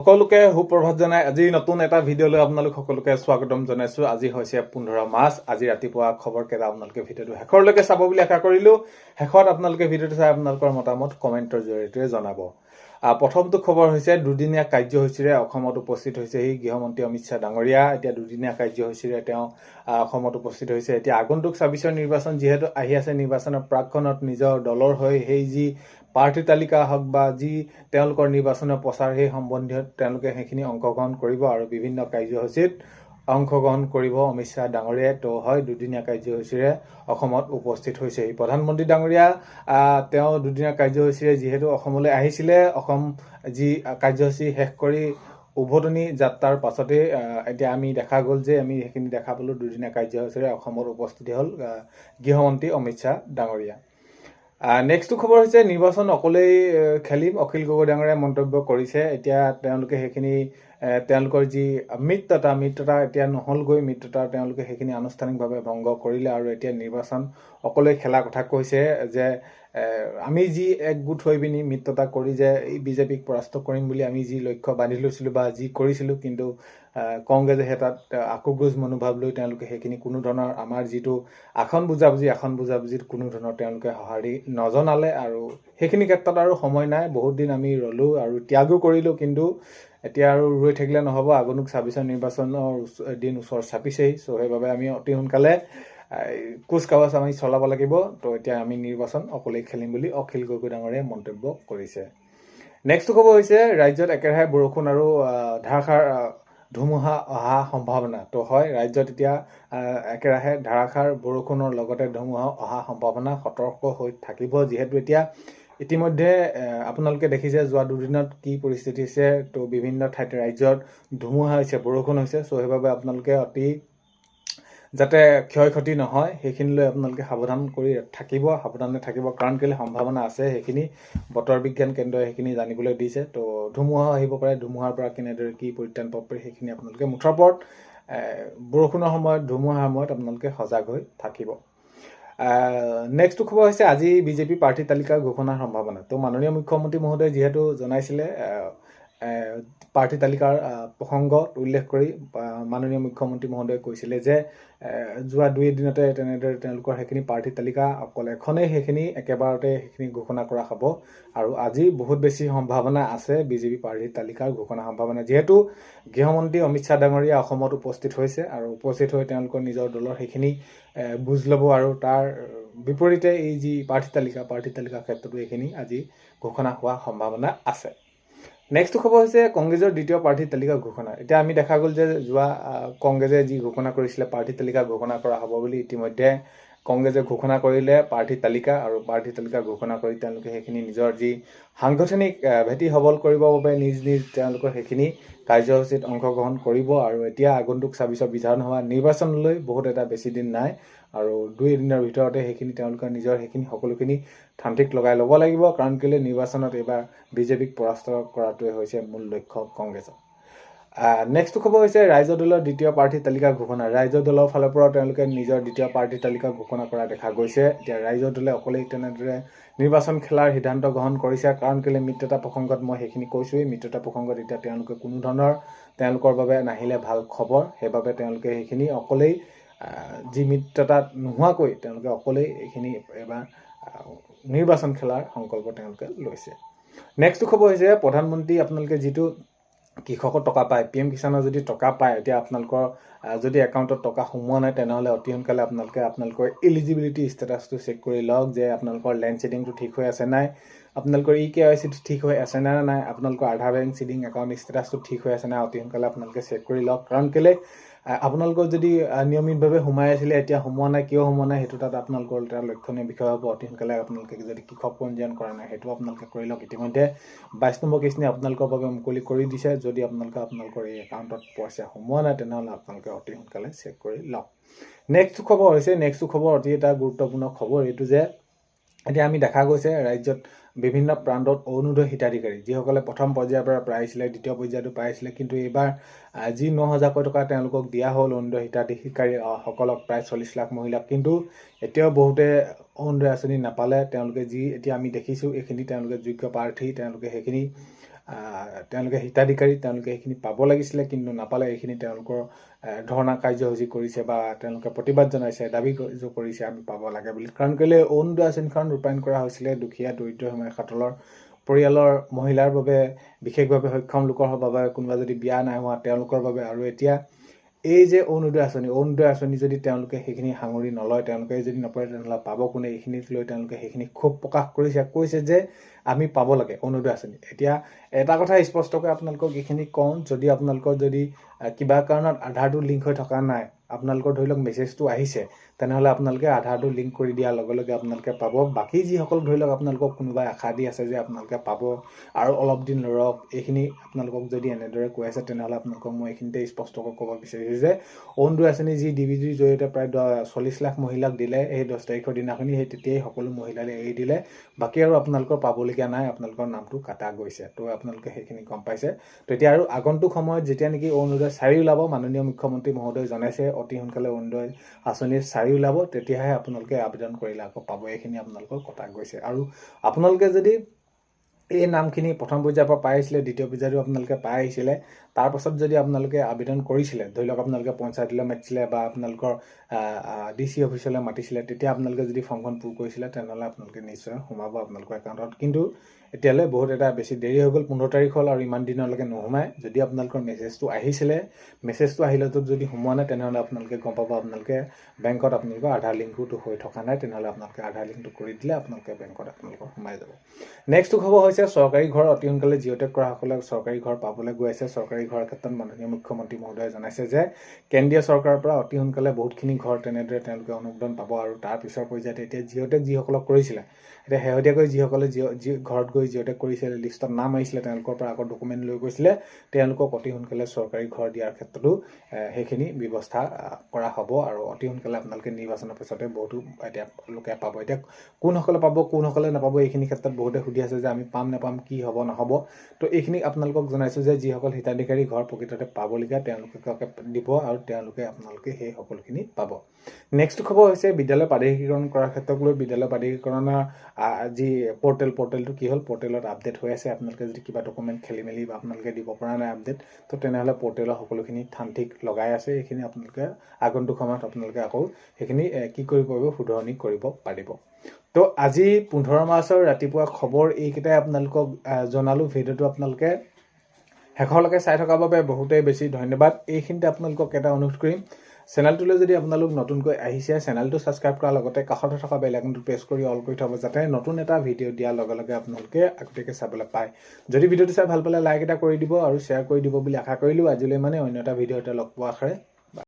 সকলোকে সুপ্ৰভাত জনাই আজি নতুন এটা ভিডিঅ'লৈ আপোনালোক সকলোকে স্বাগতম জনাইছো। আজি হৈছে 15 মাৰ্চ। আজি ৰাতিপুৱা খবৰ কেইটা আপোনালোকে ভিডিঅ'টো শেষৰলৈকে চাব বুলি আশা কৰিলো। শেষত আপোনালোকে ভিডিঅ'টো চাই আপোনালোকৰ মতামত কমেণ্টৰ জৰিয়তে জনাব। প্ৰথমটো খবৰ হৈছে দুদিনীয়া কাৰ্যসূচীৰে অসমত উপস্থিত হৈছে গৃহমন্ত্ৰী অমিত শ্বাহ ডাঙৰীয়া। এতিয়া দুদিনীয়া কাৰ্যসূচীৰে তেওঁ অসমত উপস্থিত হৈছে। এতিয়া আগন্তুক ২৬ৰ নিৰ্বাচন যিহেতু আহি আছে, নিৰ্বাচনৰ প্ৰাকখনত নিজৰ দলৰ হৈ সেই যি প্ৰাৰ্থী তালিকা হওক বা যি তেওঁলোকৰ নিৰ্বাচনৰ প্ৰচাৰ সেই সম্বন্ধীয় তেওঁলোকে সেইখিনি অংশগ্ৰহণ কৰিব আৰু বিভিন্ন কাৰ্যসূচীত অংশগ্ৰহণ কৰিব অমিত শ্বাহ ডাঙৰীয়াই। তো হয়, দুদিনীয়া কাৰ্যসূচীৰে অসমত উপস্থিত হৈছে প্ৰধানমন্ত্ৰী ডাঙৰীয়া। তেওঁ দুদিনীয়া কাৰ্যসূচীৰে যিহেতু অসমলৈ আহিছিলে, অসম যি কাৰ্যসূচী শেষ কৰি উভতনি যাত্ৰাৰ পাছতে এতিয়া আমি দেখা গ'ল যে আমি সেইখিনি দেখা পালোঁ, দুদিনীয়া কাৰ্যসূচীৰে অসমত উপস্থিত হ'ল গৃহমন্ত্ৰী অমিত শ্বাহ ডাঙৰীয়া। নেক্সটটো খবৰ হৈছে নিৰ্বাচন অকলেই খেলিম, অখিল গগৈ ডাঙৰীয়াই মন্তব্য কৰিছে। এতিয়া তেওঁলোকে সেইখিনি তেওঁলোকৰ যি মিত্ৰতা এতিয়া নহ'লগৈ, মিত্ৰতা তেওঁলোকে সেইখিনি আনুষ্ঠানিকভাৱে ভংগ কৰিলে আৰু এতিয়া নিৰ্বাচন অকলেই খেলাৰ কথা কৈছে যে আমি যি একগোট হৈ পিনি মিত্ৰতা কৰি যে এই বিজেপিক পৰাস্ত কৰিম বুলি আমি যি লক্ষ্য বান্ধি লৈছিলোঁ বা যি কৰিছিলোঁ, কিন্তু কংগ্ৰেছে সেই তাত আক্ৰোশ মনোভাৱ লৈ তেওঁলোকে সেইখিনি কোনো ধৰণৰ আমাৰ যিটো আসন বুজাবুজিত কোনো ধৰণৰ তেওঁলোকে সঁহাৰি নজনালে আৰু সেইখিনি ক্ষেত্ৰত আৰু সময় নাই। বহুত দিন আমি ৰ'লোঁ আৰু ত্যাগো কৰিলোঁ, কিন্তু এতিয়া আৰু ৰৈ থাকিলে নহ'ব। আগন্তুক ২৬ৰ নিৰ্বাচনৰ দিন ওচৰ চাপিছেই। চ' সেইবাবে আমি অতি সোনকালে কুচকাৱাজ আমি চলাব লাগিব। তো এতিয়া আমি নিৰ্বাচন অকলেই খেলিম বুলি অখিল গগৈ ডাঙৰীয়াই মন্তব্য কৰিছে। নেক্সটটো খবৰ হৈছে ৰাজ্যত একেৰাহে বৰষুণ আৰু ধাৰাসাৰ ধুমুহা অহা সম্ভাৱনা। তো হয়, ৰাজ্যত এতিয়া একেৰাহে ধাৰাসাৰ বৰষুণৰ লগতে ধুমুহা অহা সম্ভাৱনা, সতৰ্ক হৈ থাকিব। যিহেতু এতিয়া ইতিমধ্যে আপোনালোকে দেখিছে যোৱা দুদিনত কি পৰিস্থিতি হৈছে। তো বিভিন্ন ঠাইত ৰাজ্যত ধুমুহা হৈছে, বৰষুণ হৈছে। চ' সেইবাবে আপোনালোকে অতি যাতে ক্ষয় ক্ষতি নহয় সেইখিনিলৈ আপোনালোকে সাৱধানে থাকিব। কাৰণ কেলৈ সম্ভাৱনা আছে, সেইখিনি বতৰ বিজ্ঞান কেন্দ্ৰই সেইখিনি জানিবলৈ দিছে। তো ধুমুহা আহিব পাৰে, ধুমুহাৰ পৰা কেনেদৰে কি পৰিত্ৰাণ পাব পাৰি সেইখিনি আপোনালোকে মুঠৰ ওপৰত বৰষুণৰ সময়ত, ধুমুহাৰ সময়ত আপোনালোকে সজাগ হৈ থাকিব। নেক্সটটো খবৰ হৈছে আজি বিজেপি প্ৰাৰ্থী তালিকা ঘোষণাৰ সম্ভাৱনা। তো মাননীয় মুখ্যমন্ত্ৰী মহোদয়ে যিহেতু জনাইছিলে, প্ৰাৰ্থী তালিকাৰ প্ৰসংগত উল্লেখ কৰি মাননীয় মুখ্যমন্ত্ৰী মহোদয়ে কৈছিলে যে যোৱা 2 দিনতে তেনেদৰে তেওঁলোকৰ সেইখিনি প্ৰাৰ্থী তালিকা অকল এখনেই সেইখিনি একেবাৰতে সেইখিনি ঘোষণা কৰা হ'ব। আৰু আজি বহুত বেছি সম্ভাৱনা আছে বিজেপি প্ৰাৰ্থী তালিকাৰ ঘোষণা সম্ভাৱনা, যিহেতু গৃহমন্ত্ৰী অমিত শ্বাহ ডাঙৰীয়া অসমত উপস্থিত হৈছে আৰু উপস্থিত হৈ তেওঁলোকৰ নিজৰ দলৰ সেইখিনি বুজ ল'ব আৰু তাৰ বিপৰীতে এই যি প্ৰাৰ্থী তালিকাৰ ক্ষেত্ৰতো এইখিনি আজি ঘোষণা হোৱাৰ সম্ভাৱনা আছে। নেক্সটটো খবৰ হৈছে কংগ্ৰেছৰ দ্বিতীয় প্ৰাৰ্থী তালিকা ঘোষণা। এতিয়া আমি দেখা গ'ল যে যোৱা কংগ্ৰেছে যি ঘোষণা কৰিছিলে প্ৰাৰ্থী তালিকা ঘোষণা কৰা হ'ব বুলি, ইতিমধ্যে কংগ্ৰেছে ঘোষণা কৰিলে প্ৰাৰ্থী তালিকা, আৰু প্ৰাৰ্থী তালিকা ঘোষণা কৰি তেওঁলোকে সেইখিনি নিজৰ যি সাংগঠনিক ভেটি সবল কৰিবৰ বাবে নিজ তেওঁলোকৰ সেইখিনি কাৰ্যসূচীত অংশগ্ৰহণ কৰিব। আৰু এতিয়া আগন্তুক ২৬ৰ বিধানসভা নিৰ্বাচনলৈ বহুত এটা বেছি দিন নাই আৰু 2 দিনৰ ভিতৰতে সেইখিনি তেওঁলোকে নিজৰ সেইখিনি সকলোখিনি ঠান্তিক লগাই ল'ব লাগিব। কাৰণ কেলৈ নিৰ্বাচনত এইবাৰ বিজেপিক পৰাস্ত কৰাটোৱে হৈছে মূল লক্ষ্য কংগ্ৰেছৰ। নেক্সটটো খবৰ হৈছে ৰাইজৰ দলৰ দ্বিতীয় প্ৰাৰ্থী তালিকা ঘোষণা। ৰাইজৰ দলৰ ফালৰ পৰা তেওঁলোকে নিজৰ দ্বিতীয় প্ৰাৰ্থী তালিকা ঘোষণা কৰা দেখা গৈছে। এতিয়া ৰাইজৰ দলে অকলেই তেনেদৰে নিৰ্বাচন খেলাৰ সিদ্ধান্ত গ্ৰহণ কৰিছে। কাৰণ কেলৈ মিত্ৰতা প্ৰসংগত মই সেইখিনি কৈছোঁৱেই, মিত্ৰতা প্ৰসংগত এতিয়া তেওঁলোকে কোনো ধৰণৰ তেওঁলোকৰ বাবে নাহিলে ভাল খবৰ। সেইবাবে তেওঁলোকে সেইখিনি অকলেই যি মিত্ৰতাত নোহোৱাকৈ তেওঁলোকে অকলেই এইখিনি এবাৰ নিৰ্বাচন খেলাৰ সংকল্প তেওঁলোকে লৈছে। নেক্সটটো খবৰ হৈছে প্ৰধানমন্ত্ৰী আপোনালোকে যিটো কৃষকৰ টকা পায়, PM কিষাণৰ যদি টকা পায়, এতিয়া আপোনালোকৰ যদি একাউণ্টত টকা সোমোৱা নাই তেনেহ'লে অতি সোনকালে আপোনালোকৰ এলিজিবিলিটি ষ্টেটাছটো চেক কৰি লওক যে আপোনালোকৰ লেণ্ড চিডিংটো ঠিক হৈ আছে নাই, আপোনালোকৰ KYCটো ঠিক হৈ আছে নে নাই, আপোনালোকৰ আধাৰ বেংক চিডিং একাউণ্ট ষ্টেটাছটো ঠিক হৈ আছে নাই, অতি সোনকালে আপোনালোকে চেক কৰি লওক। কাৰণ কেলৈ আপোনালোকৰ যদি নিয়মিতভাৱে সোমাই আছিলে, এতিয়া সোমোৱা নাই, কিয় সোমোৱা নাই সেইটো তাত আপোনালোকৰ এটা লক্ষণীয় বিষয় হ'ব। অতি সোনকালে আপোনালোকে যদি কৃষক পঞ্জীয়ন কৰা নাই সেইটো আপোনালোকে কৰি লওক। ইতিমধ্যে 22 নম্বৰ কিস্তি আপোনালোকৰ বাবে মুকলি কৰি দিছে। যদি আপোনালোকৰ এই একাউণ্টত পইচা সোমোৱা নাই তেনেহ'লে আপোনালোকে অতি সোনকালে চেক কৰি লওক। নেক্সট খবৰ অতি এটা গুৰুত্বপূৰ্ণ খবৰ, এইটো যে এতিয়া আমি দেখা গৈছে ৰাজ্যত বিভিন্ন প্ৰান্তত অৰুণোদয় হিতাধিকাৰী যিসকলে প্ৰথম পৰ্যায়ৰ পৰা পাইছিলে, দ্বিতীয় পৰ্যায়টো পাইছিলে, কিন্তু এইবাৰ যি 9,000 টকা তেওঁলোকক দিয়া হ'ল অৰুণোদয় হিতাধিকাৰী সকলক, প্ৰায় 40 লাখ মহিলাক, কিন্তু এতিয়াও বহুতে অৰুণোদয় আঁচনি নাপালে। তেওঁলোকে যি এতিয়া আমি দেখিছোঁ এইখিনি তেওঁলোকে যোগ্য প্ৰাৰ্থী, তেওঁলোকে সেইখিনি তেওঁলোকে হিতাধিকাৰী তেওঁলোকে সেইখিনি পাব লাগিছিলে কিন্তু নাপালে। এইখিনি তেওঁলোকৰ ধৰ্ণা কাৰ্যসূচী কৰিছে বা তেওঁলোকে প্ৰতিবাদ জনাইছে, দাবী কৰিছে আমি পাব লাগে বুলি। কাৰণ কেলৈ অৰুণোদয় আঁচনিখন ৰূপায়ণ কৰা হৈছিলে দুখীয়া দৰিদ্ৰ সীমাৰেখাতলৰ পৰিয়ালৰ মহিলাৰ বাবে, বিশেষভাৱে সক্ষম লোকৰ বাবে, কোনোবা যদি বিয়া নাই হোৱা তেওঁলোকৰ বাবে। আৰু এতিয়া এই যে অৰুণোদয় আঁচনি যদি তেওঁলোকে সেইখিনি সাঙুৰি নলয়, তেওঁলোকে যদি নপৰে, তেনেহ'লে পাব কোনে? এইখিনিক লৈ তেওঁলোকে সেইখিনি ক্ষোভ প্ৰকাশ কৈছে যে আমি পাব লাগে অৰুণোদয় আঁচনি। এতিয়া এটা কথা স্পষ্টকৈ আপোনালোকক এইখিনি কওঁ, যদি আপোনালোকৰ যদি কিবা কাৰণত আধাৰটো লিংক হৈ থকা নাই, আপোনালোকৰ ধৰি লওক মেছেজটো আহিছে, তেনেহ'লে আপোনালোকে আধাৰটো লিংক কৰি দিয়াৰ লগে লগে আপোনালোকে পাব। বাকী যিসকল ধৰি লওক আপোনালোকক কোনোবাই আশা দি আছে যে আপোনালোকে পাব আৰু অলপ দিন ৰওক, এইখিনি আপোনালোকক যদি এনেদৰে কৈ আছে, তেনেহ'লে আপোনালোকক মই এইখিনিতে স্পষ্টকৈ ক'ব বিচাৰিছোঁ যে অৰুণোদয় আঁচনি যি DBTৰ জৰিয়তে প্ৰায় 40 লাখ মহিলাক দিলে এই 10 তাৰিখৰ দিনাখনি, সেই তেতিয়াই সকলো মহিলালৈ এৰি দিলে। বাকী আৰু আপোনালোকৰ পাবলগীয়া নাই, আপোনালোকৰ নামটো কাটা গৈছে। তো আপোনালোকে সেইখিনি গম পাইছে। তো এতিয়া আৰু আগন্তুক সময়ত যেতিয়া নেকি অৰুণোদয় 4 ওলাব, মাননীয় মুখ্যমন্ত্ৰী মহোদয় জনাইছে অতি সোনকালে অৰুণোদয় আঁচনিৰ 4 ওলাব, তেতিয়াহে আপোনালোকে আবেদন কৰিলে আকৌ পাব। এইখিনি আপোনালোকৰ কটা গৈছে। আৰু আপোনালোকে যদি এই নামখিনি প্ৰথম পৰ্যায়ৰ পৰা পাই আহিছিলে, দ্বিতীয় পৰ্যায়টো আপোনালোকে পাই আহিছিলে, তাৰপাছত যদি আপোনালোকে আবেদন কৰিছিলে, ধৰি লওক আপোনালোকে পঞ্চায়তলৈ মাতিছিলে বা আপোনালোকৰ DC অফিচলৈ মাতিছিলে, তেতিয়া আপোনালোকে যদি ফৰ্মখন পূৰ কৰিছিলে, তেনেহ'লে আপোনালোকে নিশ্চয় সোমাব আপোনালোকৰ একাউণ্টত। কিন্তু এতিয়ালৈ বহুত এটা বেছি দেৰি হৈ গ'ল, 15 তাৰিখ হ'ল আৰু ইমান দিনলৈকে নোসোমায়। যদি আপোনালোকৰ মেছেজটো আহিছিলে, মেছেজটো আহিলেতো যদি সোমোৱা নাই, তেনেহ'লে আপোনালোকে গম পাব আপোনালোকে বেংকত আপোনালোকৰ আধাৰ লিংকটো হৈ থকা নাই। তেনেহ'লে আপোনালোকে আধাৰ লিংকটো কৰি দিলে আপোনালোকে বেংকত আপোনালোকৰ সোমাই যাব। নেক্সটটো খবৰ হৈছে চৰকাৰী ঘৰ অতি সোনকালে জিঅ'টেক কৰাসকলে চৰকাৰী ঘৰ পাবলৈ গৈ আছে। চৰকাৰী ঘৰৰ ক্ষেত্ৰত মাননীয় মুখ্যমন্ত্ৰী মহোদয়ে জনাইছে যে কেন্দ্ৰীয় চৰকাৰৰ পৰা অতি সোনকালে বহুতখিনি ঘৰ তেনেদৰে তেওঁলোকে অনুমোদন পাব। আৰু তাৰ পিছৰ পৰ্যায়তে এতিয়া জিঅ'টেক যিসকলক কৰিছিলে, এতিয়া শেহতীয়াকৈ যিসকলে ঘৰত গৈ জিঅ'টেক কৰিছিলে, লিষ্টত নাম আহিছিলে, তেওঁলোকৰ পৰা আকৌ ডকুমেণ্ট লৈ গৈছিলে, তেওঁলোকক অতি সোনকালে চৰকাৰী ঘৰ দিয়াৰ ক্ষেত্ৰতো সেইখিনি ব্যৱস্থা কৰা হ'ব। আৰু অতি সোনকালে আপোনালোকে নিৰ্বাচনৰ পিছতে বহুতো এতিয়া লোকে পাব। এতিয়া কোনসকলে পাব, কোনসকলে নাপাব, এইখিনি ক্ষেত্ৰত বহুতে সুধি আছে যে আমি পাম নাপাম, কি হ'ব নহ'ব। তো এইখিনি আপোনালোকক জনাইছোঁ যে যিসকল হিতাধিকাৰী ঘৰ প্ৰকৃততে পাবলগীয়া, তেওঁলোকে দিব আৰু আপোনালোকে সেই সকলোখিনি পাব। নেক্সট খবৰ হৈছে বিদ্যালয় প্ৰাদেশিকৰণ কৰাৰ ক্ষেত্ৰক লৈ বিদ্যালয় প্ৰাদেশিকৰণৰ যি পৰ্টেলটো কি হ'ল, পৰ্টেলত আপডেট হৈ আছে। আপোনালোকে যদি কিবা ডকুমেণ্ট খেলি মেলি বা আপোনালোকে দিব পৰা নাই আপডেট, তো তেনেহ'লে পৰ্টেলৰ সকলোখিনি ঠান ঠিক লগাই আছে। এইখিনি আপোনালোকে আগন্তুক সময়ত আপোনালোকে আকৌ সেইখিনি কি কৰিব পাৰিব, শুধৰণি কৰিব পাৰিব। তো আজি 15 মাৰ্চৰ ৰাতিপুৱা খবৰ এইকেইটাই আপোনালোকক জনালোঁ। ভিডিঅ'টো আপোনালোকে শেষলৈকে চাই থকাৰ বাবে বহুতেই বেছি ধন্যবাদ। এইখিনিতে আপোনালোকক এটা অনুৰোধ কৰিম, চেনেলটোলৈ যদি আপোনালোক নতুনকৈ আহিছে, চেনেলটো ছাবস্ক্ৰাইব কৰাৰ লগতে কাষতে থকা বেল আইকনটো প্ৰেছ কৰি অল কৰি থ'ব, যাতে নতুন এটা ভিডিঅ' দিয়াৰ লগে লগে আপোনালোকে আগতীয়াকৈ চাবলৈ পায়। যদি ভিডিঅ'টো চাই ভাল পালে লাইক এটা কৰি দিব আৰু শ্বেয়াৰ কৰি দিব বুলি আশা কৰিলোঁ। আজিলৈ অন্য এটা ভিডিঅ'তে লগ পোৱাৰ আশাৰে